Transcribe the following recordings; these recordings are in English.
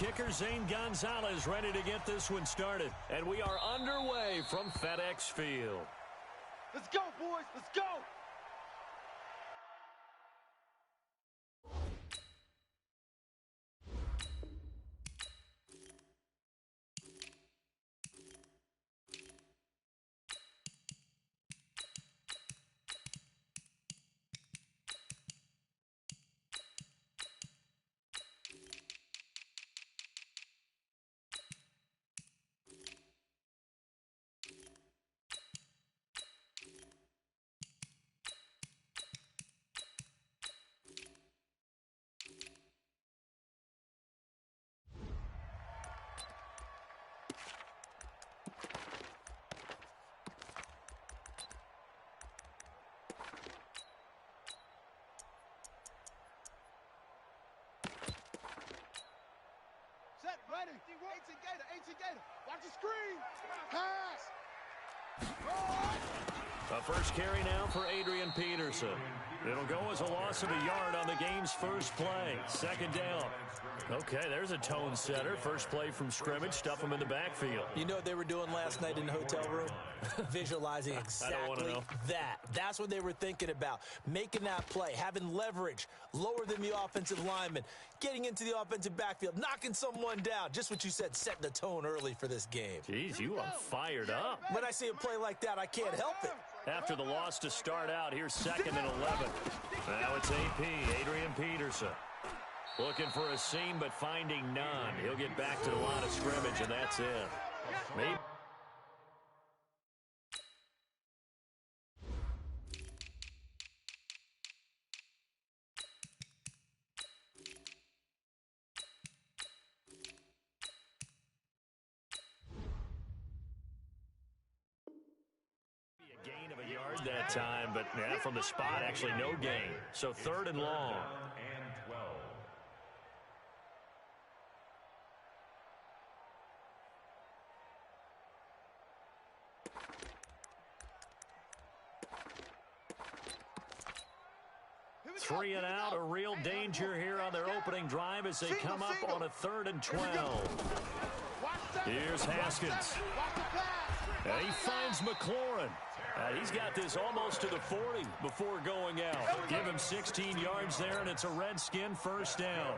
kicker Zane Gonzalez ready to get this one started. And we are underway from FedEx Field. Let's go, boys. Let's go. Ready. 18 Gator. Watch the screen. Pass. A first carry now for Adrian Peterson. It'll go as a loss of a yard on the game's first play. Second down. Okay, there's a tone setter. First play from scrimmage. Stuff them in the backfield. You know what they were doing last night in the hotel room? Visualizing exactly that. That's what they were thinking about. Making that play, having leverage, lower than the offensive lineman, getting into the offensive backfield, knocking someone down. Just what you said, setting the tone early for this game. Jeez, you are fired up. When I see a play like that, I can't help it. After the loss to start out, here's 2nd and 11. Now it's AP, Adrian Peterson. Looking for a seam, but finding none. He'll get back to the line of scrimmage, and that's it. Maybe. A gain of a yard that time, but yeah, from the spot, actually no gain. So 3rd and long. 3 and out, a real danger here on their opening drive as they come up on a 3rd and 12. Here's Haskins. And he finds McLaurin. He's got this almost to the 40 before going out. Give him 16 yards there, and it's a Redskin first down.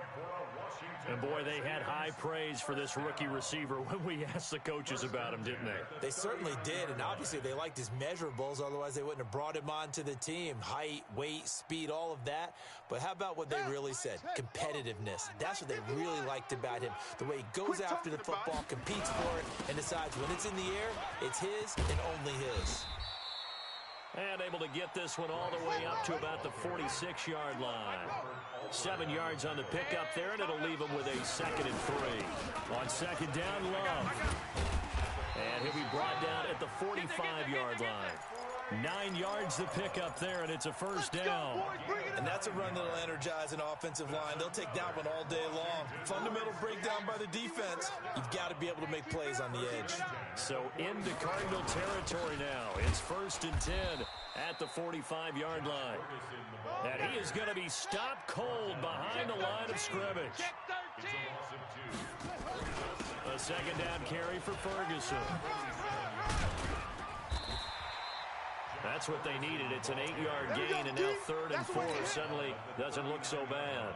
And, boy, they had high praise for this rookie receiver when we asked the coaches about him, didn't they? They certainly did, and obviously they liked his measurables. Otherwise, they wouldn't have brought him onto the team. Height, weight, speed, all of that. But how about what they really said? Competitiveness. That's what they really liked about him. The way he goes after the football, competes for it, and decides when it's in the air, it's his and only his. And able to get this one all the way up to about the 46-yard line. 7 yards on the pickup there, and it'll leave him with a 2nd and 3. On 2nd down, Love. And he'll be brought down at the 45-yard line. 9 yards to pick up there, and it's a first down. And that's a run that'll energize an offensive line. They'll take that one all day long. Fundamental breakdown by the defense. You've got to be able to make plays on the edge. So into Cardinal territory now. It's 1st and 10 at the 45-yard line. And he is going to be stopped cold behind the line of scrimmage. A 2nd down carry for Ferguson. That's what they needed. It's an 8-yard gain, and now 3rd and 4 suddenly doesn't look so bad.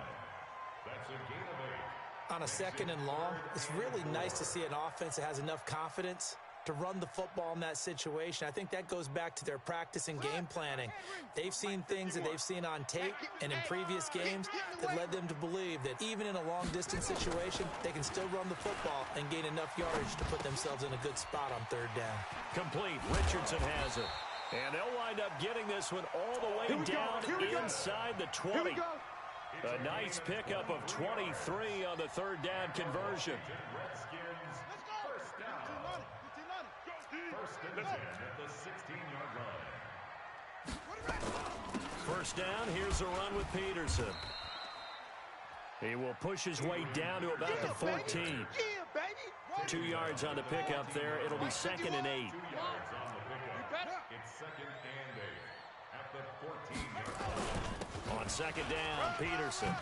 On a 2nd and long, it's really nice to see an offense that has enough confidence to run the football in that situation. I think that goes back to their practice and game planning. They've seen things that they've seen on tape and in previous games that led them to believe that even in a long-distance situation, they can still run the football and gain enough yardage to put themselves in a good spot on 3rd down. Complete. Richardson has it. And they'll wind up getting this one all the way down inside the 20. A nice pickup of 23 on the 3rd down conversion. First down, here's a run with Peterson. He will push his way down to about the 14. 2 yards on the pickup there. It'll be 2nd and 8. It's 2nd and 8 at the 14-yard line. On 2nd down, Peterson.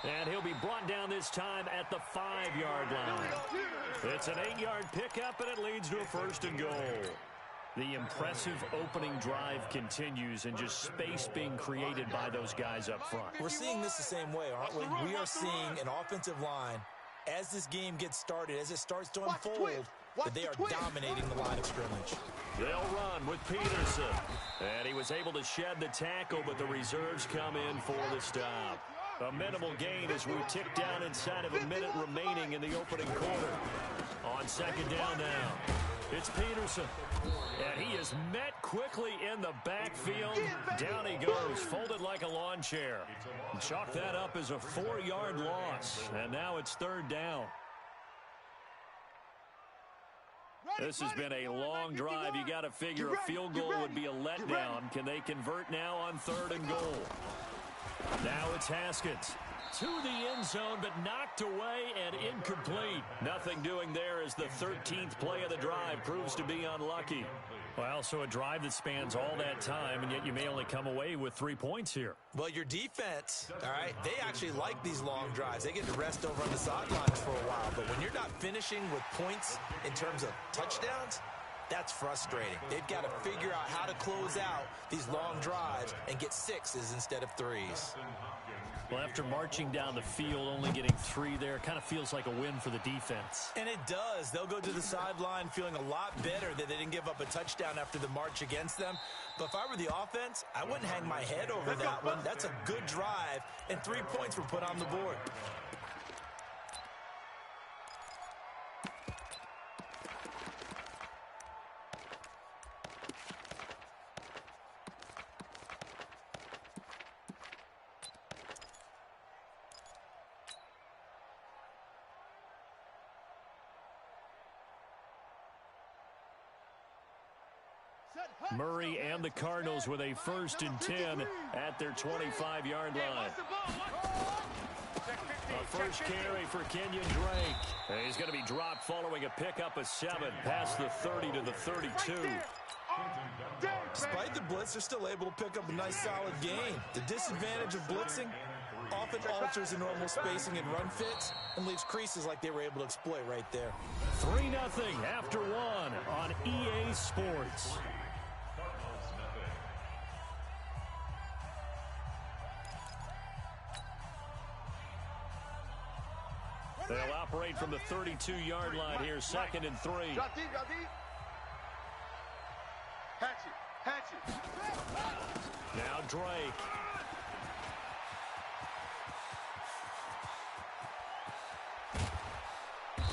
2 yards on the pickup there. It'll be 2nd and 8. On 2nd down, Peterson. On 2nd down, Peterson. 2 yards on the pickup there. It'll be 2nd and 8 at the 14-yard line. On 2nd down, Peterson. And he'll be brought down this time at the 5-yard line. It's an 8-yard pickup, and it leads to a 1st and goal. The impressive opening drive continues, and just space being created by those guys up front. We're seeing this the same way, aren't we? We are seeing an offensive line, as this game gets started, as it starts to unfold, that they are dominating the line of scrimmage. They'll run with Peterson. And he was able to shed the tackle, but the reserves come in for the stop. A minimal gain as we tick down inside of a minute remaining in the opening quarter. On 2nd down now, it's Peterson. And he is met quickly in the backfield. Down he goes, folded like a lawn chair. Chalk that up as a 4-yard loss. And now it's 3rd down. This has been a long drive. You got to figure a field goal would be a letdown. Can they convert now on 3rd and goal? Now it's Haskins to the end zone, but knocked away and incomplete. Nothing doing there as the 13th play of the drive proves to be unlucky. Well, so a drive that spans all that time, and yet you may only come away with 3 points here. Well, your defense, all right, they actually like these long drives. They get to rest over on the sidelines for a while, but when you're not finishing with points in terms of touchdowns, that's frustrating. They've got to figure out how to close out these long drives and get 6s instead of 3s. Well, after marching down the field, only getting 3 there, kind of feels like a win for the defense. And it does. They'll go to the sideline feeling a lot better that they didn't give up a touchdown after the march against them. But if I were the offense, I wouldn't hang my head over that one. That's a good drive, and 3 points were put on the board. Murray and the Cardinals with a 1st and 10 at their 25-yard line. A first carry for Kenyon Drake. And he's going to be dropped following a pickup of 7 past the 30 to the 32. Despite the blitz, they're still able to pick up a nice solid gain. The disadvantage of blitzing often alters the normal spacing and run fits and leaves creases like they were able to exploit right there. 3-0 after 1 on EA Sports. They'll operate from the 32-yard line here, 2nd and 3. Hatchet. Now Drake.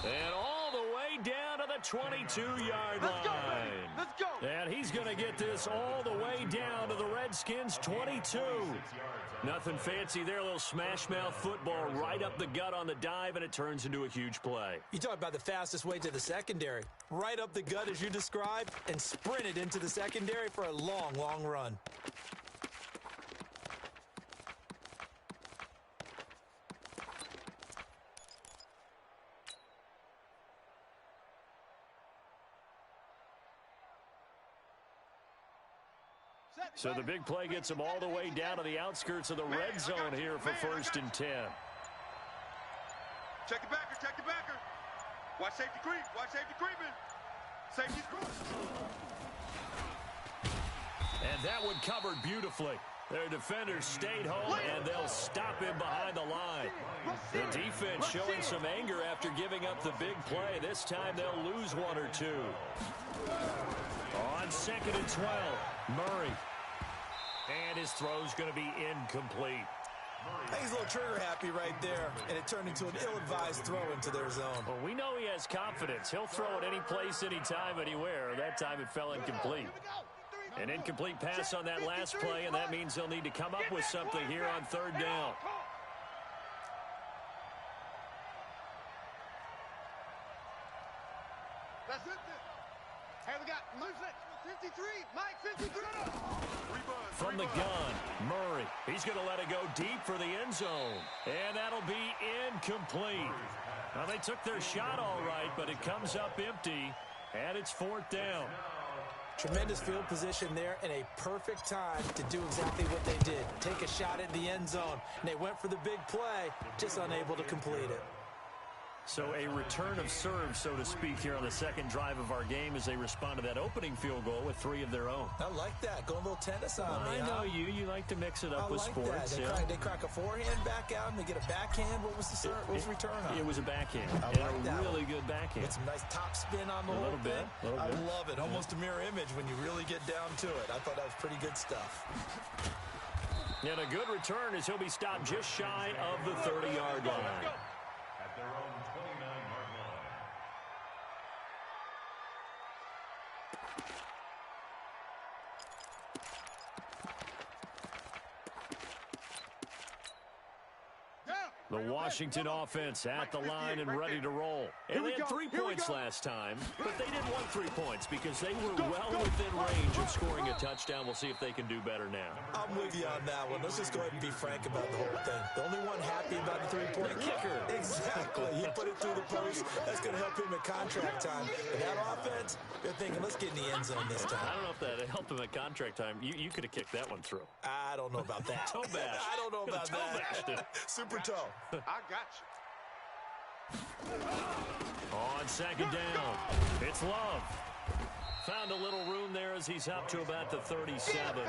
And all the way down to the 22-yard line. Let's go. And he's going to get this all the way down to the Redskins' 22. Nothing fancy there, a little smash-mouth football right up the gut on the dive, and it turns into a huge play. You talk about the fastest way to the secondary. Right up the gut as you described, and sprinted into the secondary for a long, long run. So the big play gets him all the way down to the outskirts of the red zone here for 1st and 10. Check the backer. Watch safety creeping. Safety's creeping. And that one covered beautifully. Their defenders stayed home, and they'll stop him behind the line. The defense showing some anger after giving up the big play. This time they'll lose 1 or 2. On 2nd and 12, Murray. And his throw's going to be incomplete. He's a little trigger happy right there, and it turned into an ill-advised throw into their zone. Well, we know he has confidence. He'll throw it any place, anytime, anywhere. That time it fell incomplete. An incomplete pass on that last play, and that means they'll need to come up with something here on 3rd down. That's it. Hey, we got Mike 53. Mike 53. From the gun, Murray. He's going to let it go deep for the end zone. And that'll be incomplete. Now, they took their shot all right, but it comes up empty, and it's 4th down. Tremendous field position there and a perfect time to do exactly what they did. Take a shot at the end zone. And they went for the big play, just unable to complete it. So a return of serve, so to speak, here on the second drive of our game as they respond to that opening field goal with 3 of their own. I like that. Going a little tennis on me. I know you. You like to mix it up with sports. They crack a forehand back out and they get a backhand. What was the return on? It was a backhand. I like that. Really good backhand. Get some nice top spin on the whole thing. I love it. Almost a mirror image when you really get down to it. I thought that was pretty good stuff. And a good return as he'll be stopped just shy of the 30-yard line. At their own 29-yard line. The Washington offense at the line and ready to roll. And they had 3 points last time, but they didn't want 3 points because they were well within range of scoring a touchdown. We'll see if they can do better now. I'm with you on that one. Let's just go ahead and be frank about the whole thing. The only one happy about the three-point kicker. Exactly. He put it through the post. That's going to help him at contract time. But that offense, they're thinking, let's get in the end zone this time. I don't know if that helped him at contract time. You could have kicked that one through. I don't know about that. Toe bash. I don't know about toe bashed it. Super toe. I got you. On second down, it's Love. Found a little room there as he's up to about the 37.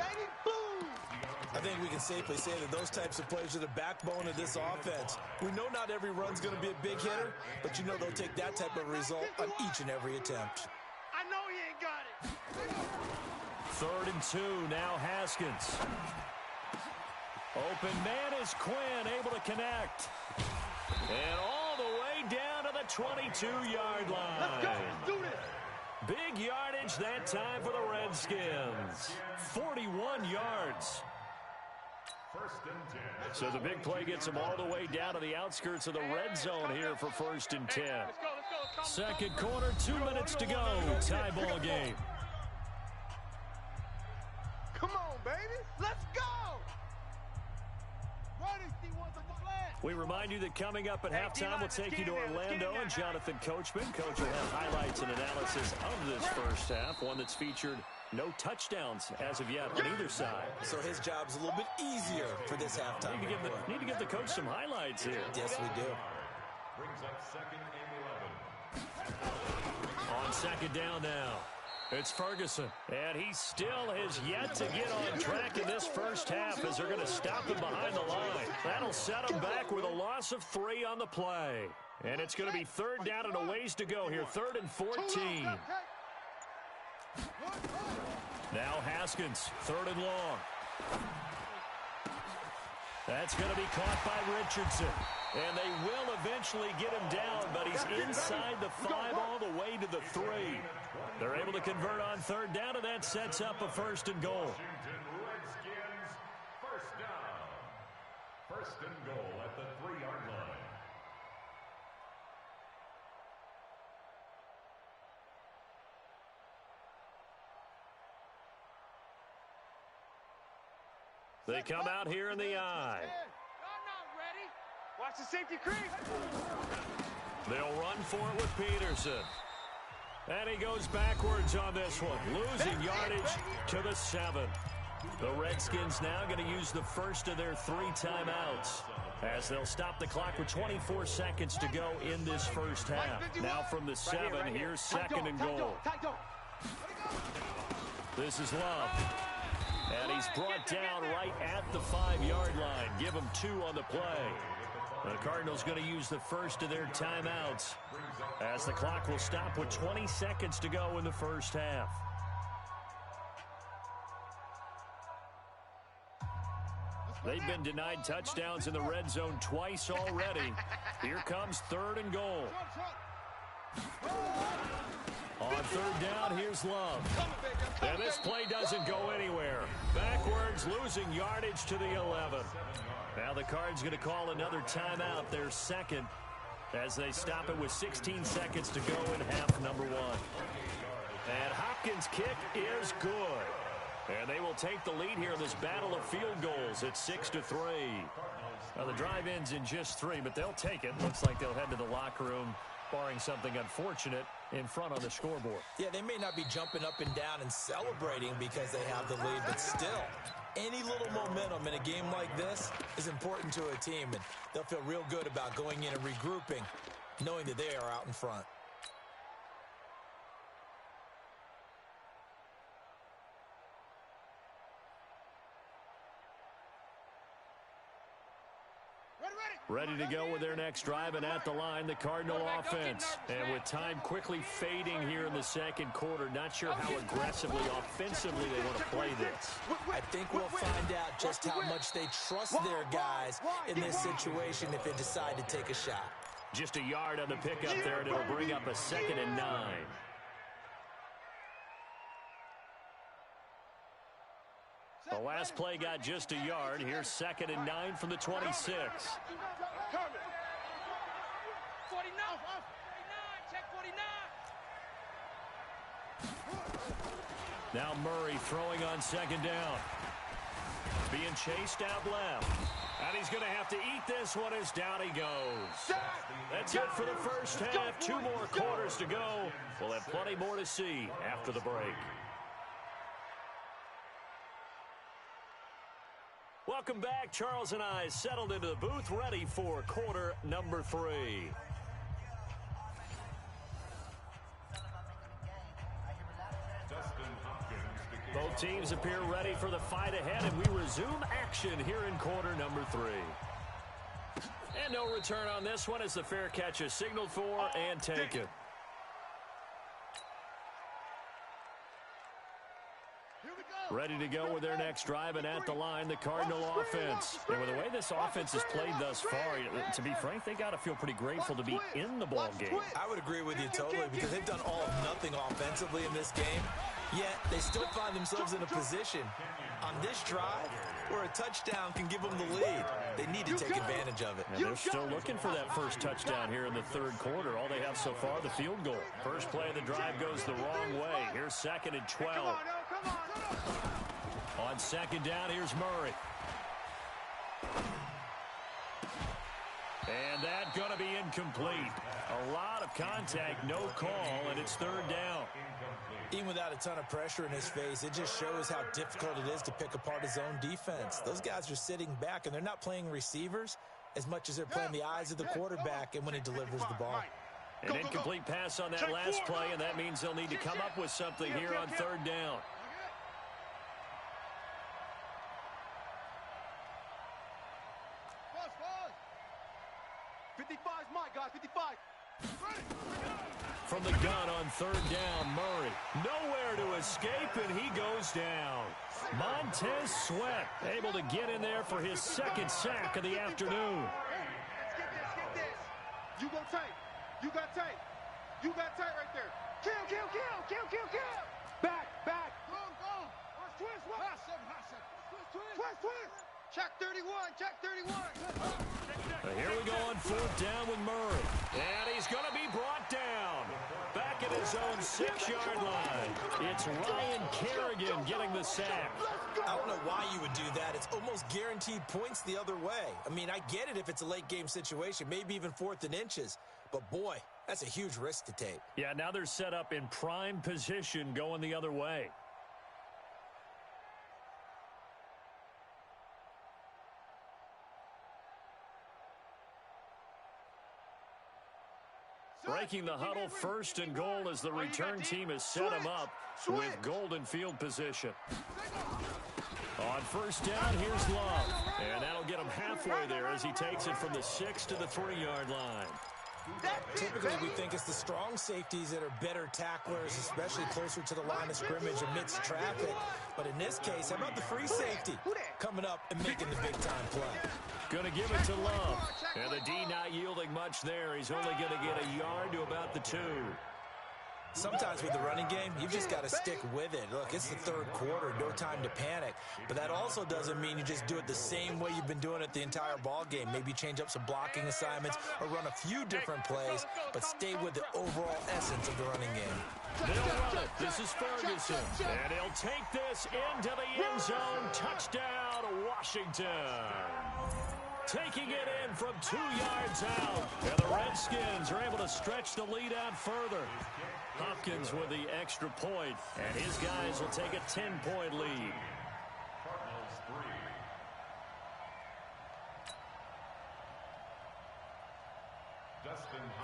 I think we can safely say that those types of plays are the backbone of this offense. We know not every run's going to be a big hitter, but you know they'll take that type of result on each and every attempt. I know he ain't got it. 3rd and 2, now Haskins. Open man is Quinn, able to connect. And all the way down to the 22-yard line. Let's go. Let's do this. Big yardage that time for the Redskins. 41 yards. 1st and 10. So the big play gets them all the way down to the outskirts of the red zone here for 1st and 10. Let's go. Second quarter, 2 minutes to go. Tie ball game. Come on, baby. Let's go. We remind you that coming up at halftime, we'll take you to Orlando and Jonathan Coachman. Coach will have highlights and analysis of this first half, one that's featured no touchdowns as of yet on either side. So his job's a little bit easier for this halftime. Need to give the coach some highlights here. Yes, we do. Brings up 2nd and 11. On second down now, it's Ferguson. And he still has yet to get on track in this first half as they're going to stop him behind the line. That'll set him back with a loss of 3 on the play. And it's going to be 3rd down and a ways to go here, 3rd and 14. Now Haskins, 3rd and long. That's going to be caught by Richardson. And they will eventually get him down, but he's inside the 5 all the way to the 3. They're able to convert on 3rd down, and that sets up a 1st and goal. Washington Redskins, 1st down. 1st and goal at the 3-yard line. They come out here in the I. Watch the safety creep. They'll run for it with Peterson. And he goes backwards on this one, losing yardage to the 7. The Redskins now going to use the first of their 3 timeouts as they'll stop the clock with 24 seconds to go in this first half. Now from the 7, here's 2nd and goal. This is Love. And he's brought down right at the 5-yard line. Give him 2 on the play. The Cardinals going to use the first of their timeouts as the clock will stop with 20 seconds to go in the first half. They've been denied touchdowns in the red zone twice already. Here comes 3rd and goal. On 3rd down, here's Love. And this play doesn't go anywhere. Backwards, losing yardage to the 11. Now the Cards going to call another timeout, their 2nd, as they stop it with 16 seconds to go in half number 1. And Hopkins' kick is good. And they will take the lead here in this battle of field goals at 6-3. Now the drive ends in just 3, but they'll take it. Looks like they'll head to the locker room, barring something unfortunate, in front on the scoreboard. Yeah, they may not be jumping up and down and celebrating because they have the lead, but still, any little momentum in a game like this is important to a team, and they'll feel real good about going in and regrouping, knowing that they are out in front. Ready to go with their next drive, and at the line, the Cardinal offense. And with time quickly fading here in the second quarter, not sure how aggressively, offensively they want to play this. I think we'll find out just how much they trust their guys in this situation if they decide to take a shot. Just a yard on the pickup there, and it'll bring up a 2nd and 9. The last play got just a yard. Here's 2nd and 9 from the 26. 49. Check 49. Now Murray throwing on 2nd down. Being chased out left. And he's going to have to eat this one as down he goes. That's it for the first half. 2 more quarters to go. We'll have plenty more to see after the break. Welcome back. Charles and I settled into the booth, ready for quarter number 3. Both teams appear ready for the fight ahead, and we resume action here in quarter number 3. And no return on this one as the fair catch is signaled for and taken. Ready to go with their next drive, and at the line, the Cardinal offense. And with the way this offense has played thus far, to be frank, they got to feel pretty grateful to be in the ball game. I would agree with you totally, because they've done all of nothing offensively in this game, yet they still find themselves in a position on this drive where a touchdown can give them the lead. They need to take advantage of it. And they're still looking for that first touchdown here in the third quarter. All they have so far, the field goal. First play of the drive goes the wrong way. Here's 2nd and 12. On 2nd down, here's Murray. And that's going to be incomplete. A lot of contact, no call, and it's 3rd down. Even without a ton of pressure in his face, it just shows how difficult it is to pick apart his own defense. Those guys are sitting back, and they're not playing receivers as much as they're playing the eyes of the quarterback and when he delivers the ball. An incomplete pass on that last play, and that means they'll need to come up with something here on 3rd down. From the gun on 3rd down, Murray. Nowhere to escape, and he goes down. Montez Sweat able to get in there for his 2nd sack of the afternoon. Let's get this. You go tight. You got tight. You got tight right there. Kill. Back. Go. Twist. Check 31. Here we go on 4th down with Murray. And he's going to be brought down. Back at his own 6-yard line. It's Ryan Kerrigan getting the sack. I don't know why you would do that. It's almost guaranteed points the other way. I mean, I get it if it's a late game situation, maybe even 4th and inches. But boy, that's a huge risk to take. Yeah, now they're set up in prime position going the other way. Breaking the huddle, 1st and goal as the return team has set them up with golden field position. On 1st down, here's Love. And that'll get him halfway there as he takes it from the 6 to the 3-yard line. Typically, we think it's the strong safeties that are better tacklers, especially closer to the line of scrimmage amidst traffic. But in this case, how about the free safety coming up and making the big-time play? Going to give it to Love. And the D not yielding much there. He's only going to get a yard to about the 2. Sometimes with the running game, you've just got to stick with it. Look, it's the 3rd quarter, no time to panic. But that also doesn't mean you just do it the same way you've been doing it the entire ball game. Maybe change up some blocking assignments or run a few different plays, but stay with the overall essence of the running game. They'll run it. This is Ferguson. And he'll take this into the end zone. Touchdown, Washington. taking it in from 2 yards out. And the Redskins are able to stretch the lead out further. Hopkins with the extra point, and his guys will take a 10-point lead.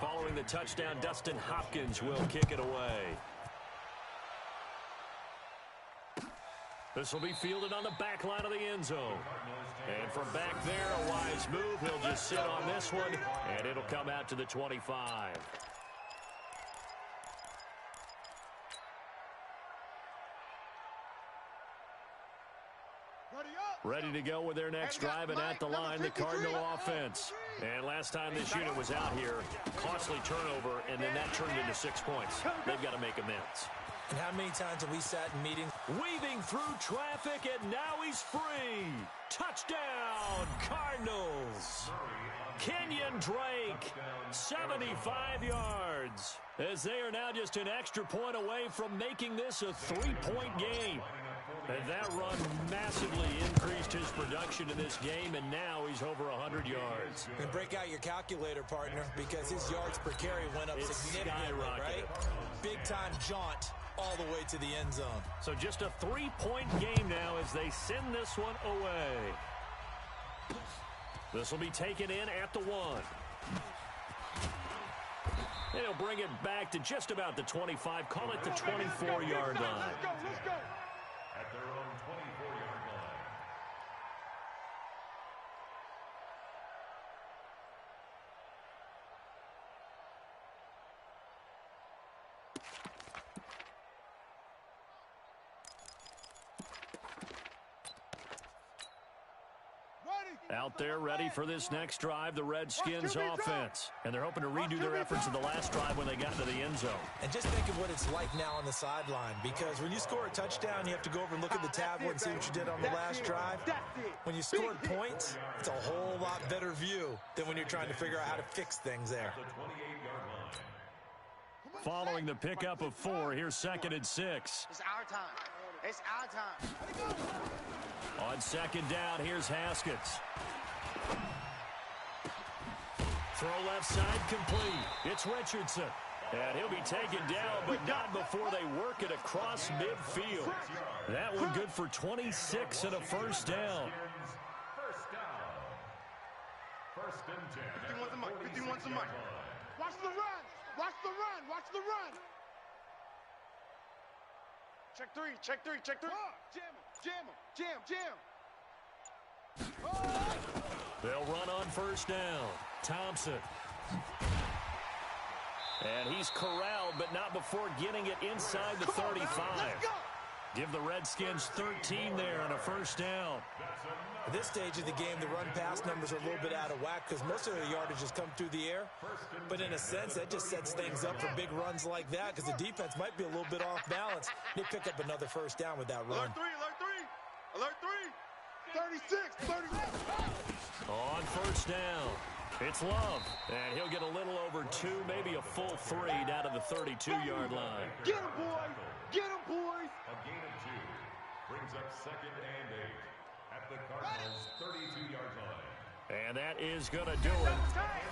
Following the touchdown, Dustin Hopkins will kick it away. This will be fielded on the back line of the end zone. And from back there, a wise move. He'll just sit on this one, and it'll come out to the 25. Ready to go with their next drive, and at the line, the Cardinal offense. And last time this unit was out here, costly turnover, and then that turned into 6 points. They've got to make amends. And how many times have we sat in meetings? Weaving through traffic, and now he's free. Touchdown, Cardinals. Kenyon Drake, 75 yards. As they are now just an extra point away from making this a 3-point game. And that run massively increased his production in this game, and now he's over 100 yards. And break out your calculator, partner, because his yards per carry went up significantly, right? Big-time jaunt all the way to the end zone. So just a 3-point game now as they send this one away. This will be taken in at the 1. And he'll bring it back to just about the 25. Call it the 24-yard line. Let's go. At their own 24-yard line. Out there ready for this next drive, the Redskins offense. And they're hoping to redo their efforts in the last drive when they got to the end zone. And just think of what it's like now on the sideline, because when you score a touchdown, you have to go over and look at the tablet and see what you did on the last drive. When you scored points, it's a whole lot better view than when you're trying to figure out how to fix things there. Following the pickup of 4, here's 2nd and 6. It's our time. It's our time. On 2nd down, here's Haskins. Throw left side complete. It's Richardson. And he'll be taken down, but not before they work it across midfield. That one good for 26 and a first down. First and 10. 51 some money. 51 some money. Watch the run. Watch the run. Watch the run. Check 3. Check 3. Check 3. Jam him. Jam him. They'll run on first down. Thompson. And he's corralled, but not before getting it inside the 35. Give the Redskins 13 there on a first down. At this stage of the game, the run-pass numbers are a little bit out of whack because most of their yardage has come through the air. But in a sense, that just sets things up for big runs like that because the defense might be a little bit off balance. They pick up another first down with that run. Alert 3. Alert 3. Alert 3. 36. 36. On first down, it's Love. And he'll get a little over 2, maybe a full 3 down to the 32-yard line. Get him, boys. Get him, boys. A gain of 2 brings up 2nd and 8 at the Cardinals' 32-yard line. And that is going to do it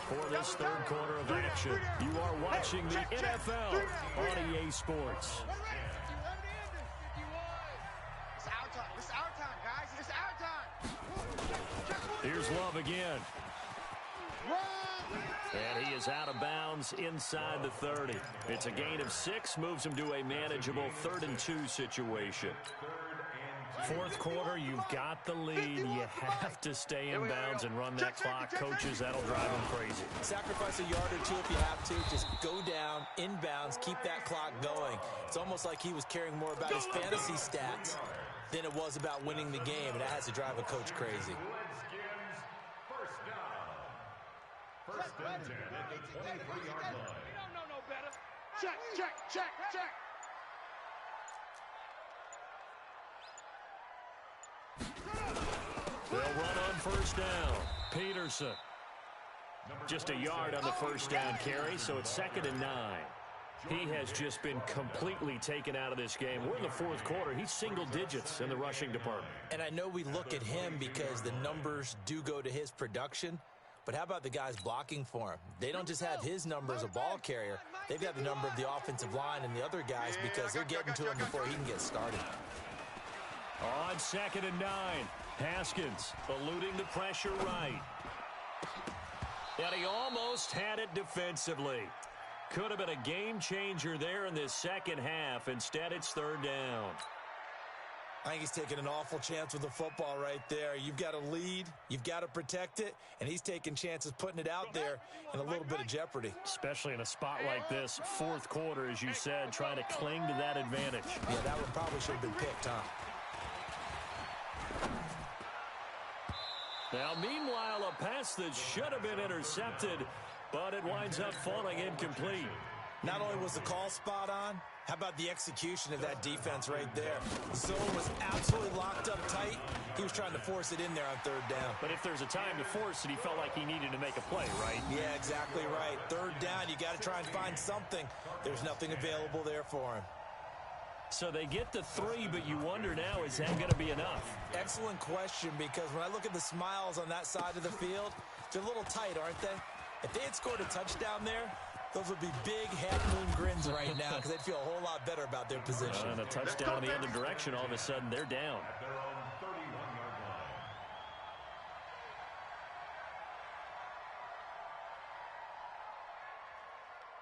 for this third quarter of action. You are watching the NFL on EA Sports. It's our time. It's our time, guys. It's our time. Here's Love again. And he is out of bounds inside the 30. It's a gain of 6, moves him to a manageable 3rd and 2 situation. Fourth quarter, you've got the lead. You have to stay in bounds and run that clock. Coaches, that'll drive them crazy. Sacrifice a yard or 2 if you have to. Just go down, in bounds, keep that clock going. It's almost like he was caring more about his fantasy stats than it was about winning the game, and that has to drive a coach crazy. First and 10 at the 23-yard line. We don't know no better. Check. They'll run on first down. Peterson. Just a yard on the first down carry, so it's 2nd and 9. He has just been completely taken out of this game. We're in the fourth quarter. He's single digits in the rushing department. And I know we look at him because the numbers do go to his production, but how about the guys blocking for him? They don't just have his number as a ball carrier. They've got the number of the offensive line and the other guys because they're getting to him before he can get started. On 2nd and 9, Haskins eluding the pressure right. And he almost had it defensively. Could have been a game changer there in this second half. Instead, it's 3rd down. I think he's taking an awful chance with the football right there. You've got to lead, you've got to protect it, and he's taking chances putting it out there in a little bit of jeopardy. Especially in a spot like this, fourth quarter, as you said, trying to cling to that advantage. Yeah, that one probably should have been picked, huh? Now, meanwhile, a pass that should have been intercepted, but it winds up falling incomplete. Not only was the call spot on, how about the execution of that defense right there? The zone was absolutely locked up tight. He was trying to force it in there on 3rd down. But if there's a time to force it, he felt like he needed to make a play, right? Yeah, exactly right. 3rd down, you got to try and find something. There's nothing available there for him. So they get the 3, but you wonder now, is that going to be enough? Excellent question, because when I look at the smiles on that side of the field, they're a little tight, aren't they? If they had scored a touchdown there, those would be big half-moon grins right now because they'd feel a whole lot better about their position. And a touchdown in the other direction, all of a sudden, they're down. At their own 31-yard line.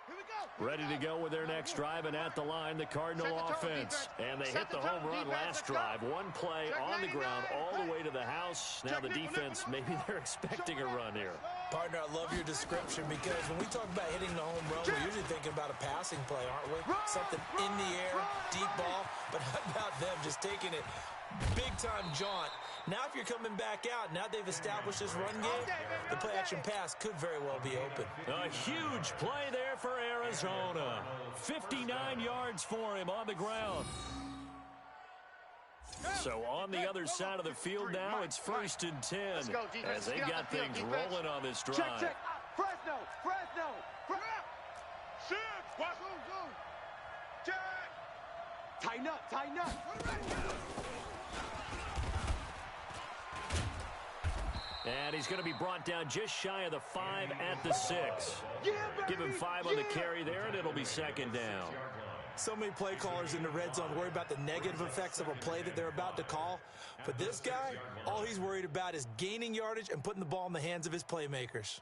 Here we go. Ready to go with their next drive, and at the line, the Cardinal offense. And they hit the home run last drive. One play on the ground all the way to the house. Now the defense, maybe they're expecting a run here. Partner, I love your description because when we talk about hitting the home run, we're usually thinking about a passing play, aren't we? Something in the air, deep ball. But how about them just taking it big-time jaunt? Now if you're coming back out, now they've established this run game, the play-action pass could very well be open. A huge play there for Arizona. 59 yards for him on the ground. So on the other side of the field now, it's 1st and 10 as they got things rolling on this drive. Check. Fresno. Shit! Watch. Check! Tighten up. And he's going to be brought down just shy of the 5 at the 6. Give him 5 on the carry there, and it'll be 2nd down. So many play callers in the red zone worry about the negative effects of a play that they're about to call. But this guy, all he's worried about is gaining yardage and putting the ball in the hands of his playmakers.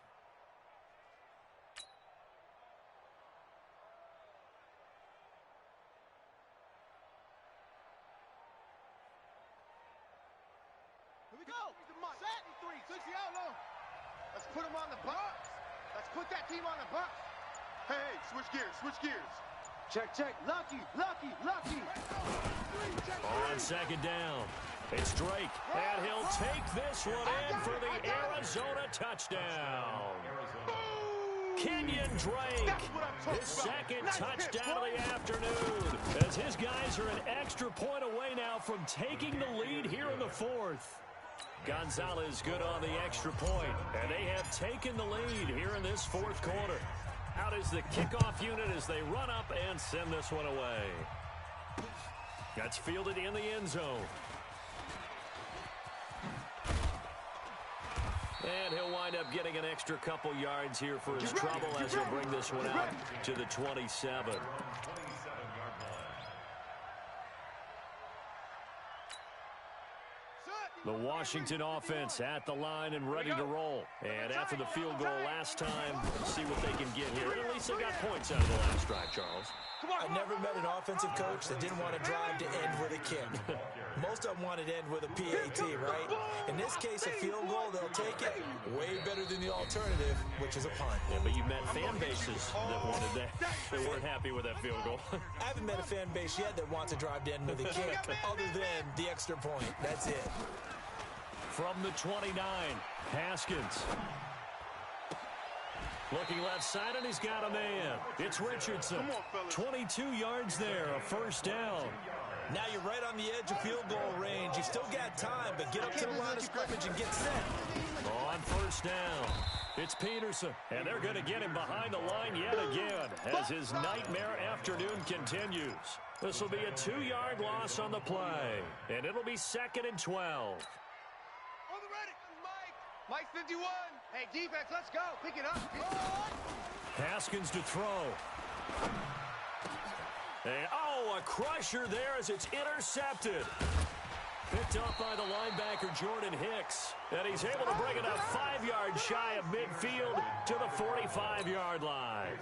Here we go. Set. 3. 60 out low. Let's put him on the box. Let's put that team on the box. Hey, switch gears. Check. Lucky. On 2nd down, it's Drake, and he'll take this one in for the Arizona touchdown. Kenyon Drake, his 2nd touchdown of the afternoon, as his guys are an extra point away now from taking the lead here in the 4th. Gonzalez good on the extra point, and they have taken the lead here in this 4th quarter. Out is the kickoff unit as they run up and send this one away. That's fielded in the end zone. And he'll wind up getting an extra couple yards here for his trouble as he'll bring this one out to the 27. The Washington offense at the line and ready to roll. And after the field goal last time, see what they can get here. And at least they got points out of the last drive, Charles. I never met an offensive coach that didn't want to drive to end with a kick. Most of them wanted to end with a PAT, right? In this case, a field goal, they'll take it. Way better than the alternative, which is a punt. Yeah, but you met fan bases that wanted that. They weren't happy with that field goal. I haven't met a fan base yet that wants to drive to end with a kick, other than the extra point. That's it. From the 29, Haskins. Looking left side, and he's got a man. It's Richardson. 22 yards there, a 1st down. Now you're right on the edge of field goal range. You still got time, but get up to the line of scrimmage and get set. On 1st down, it's Peterson, and they're going to get him behind the line yet again. as his nightmare afternoon continues. This will be a 2-yard loss on the play, and it'll be 2nd and 12. On the ready. Mike 51. Hey, defense, let's go. Pick it up. Haskins to throw. And, a crusher there as it's intercepted. Picked up by the linebacker, Jordan Hicks. And he's able to bring it up 5 yards shy of midfield to the 45-yard line.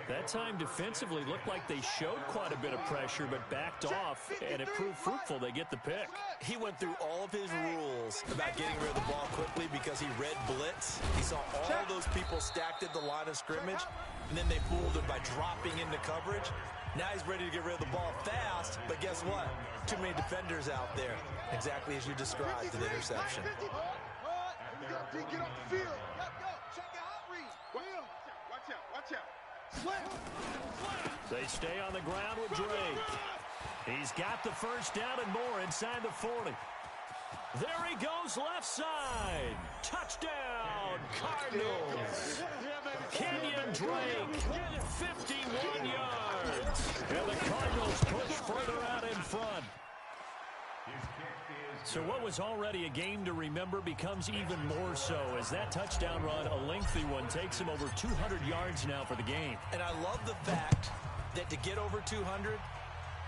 That time defensively looked like they showed quite a bit of pressure but backed off, and it proved fruitful. They get the pick. He went through all of his rules about getting rid of the ball quickly because he read blitz. He saw all those people stacked at the line of scrimmage, and then they fooled him by dropping into coverage. Now he's ready to get rid of the ball fast, but guess what? Too many defenders out there, exactly as you described in the interception. Get off the field. Check out read. Watch out. They stay on the ground with Drake. He's got the first down and more inside the 40. There he goes left side. Touchdown, Cardinals. Kenyon Drake, 51 yards. And the Cardinals push further out in front. So what was already a game to remember becomes even more so as that touchdown run, a lengthy one, takes him over 200 yards now for the game. And I love the fact that to get over 200,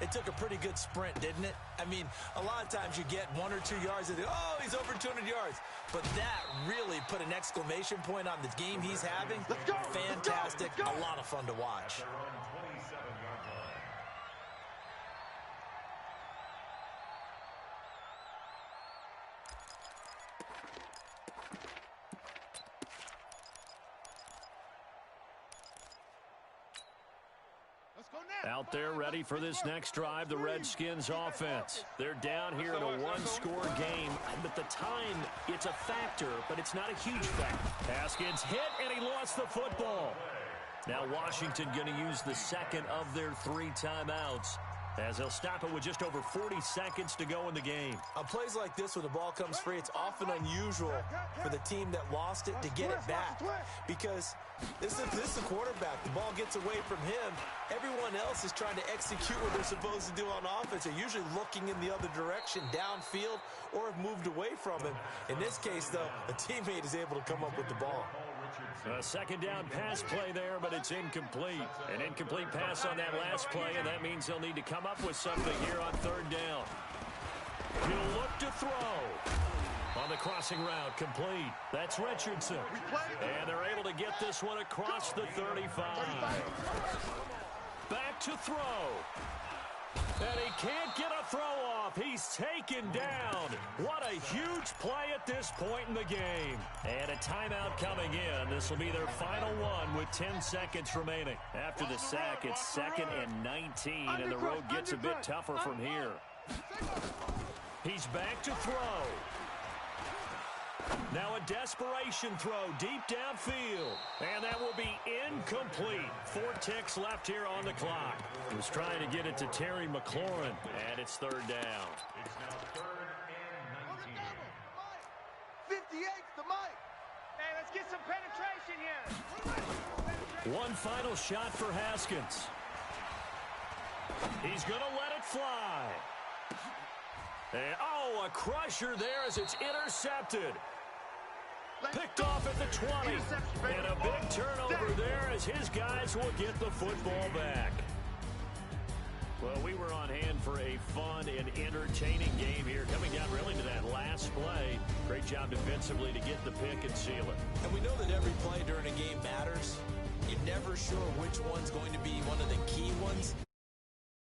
it took a pretty good sprint, didn't it? I mean, a lot of times you get 1 or 2 yards and he's over 200 yards. But that really put an exclamation point on the game he's having. Fantastic, a lot of fun to watch. Out there ready for this next drive, the Redskins offense. They're down here in a 1-score game, but the time, it's a factor, but it's not a huge factor. Haskins hit, and he lost the football. Now Washington going to use the second of their 3 timeouts, as they'll stop it with just over 40 seconds to go in the game. On plays like this, when the ball comes free, it's often unusual for the team that lost it to get it back. Because this is the quarterback. The ball gets away from him. Everyone else is trying to execute what they're supposed to do on offense. They're usually looking in the other direction, downfield, or have moved away from him. In this case, though, a teammate is able to come up with the ball. A second down pass play there, but it's incomplete. An incomplete pass on that last play, and that means they'll need to come up with something here on 3rd down. He'll look to throw. On the crossing route, complete. That's Richardson. And they're able to get this one across the 35. Back to throw. And he can't get a throw off. He's taken down. What a huge play at this point in the game. And a timeout coming in. This will be their final one with 10 seconds remaining. After the sack, it's 2nd and 19, and the road gets a bit tougher from here. He's back to throw. Now a desperation throw deep downfield. And that will be incomplete. 4 ticks left here on the clock. He was trying to get it to Terry McLaurin. And it's 3rd down. It's now 3rd and 19. 58's the Mike. Hey, let's get some penetration here. One final shot for Haskins. He's going to let it fly. And, a crusher there as it's intercepted. Picked off at the 20. And a big turnover there as his guys will get the football back. Well, we were on hand for a fun and entertaining game here. Coming down really to that last play. Great job defensively to get the pick and seal it. And we know that every play during a game matters. You're never sure which one's going to be one of the key ones.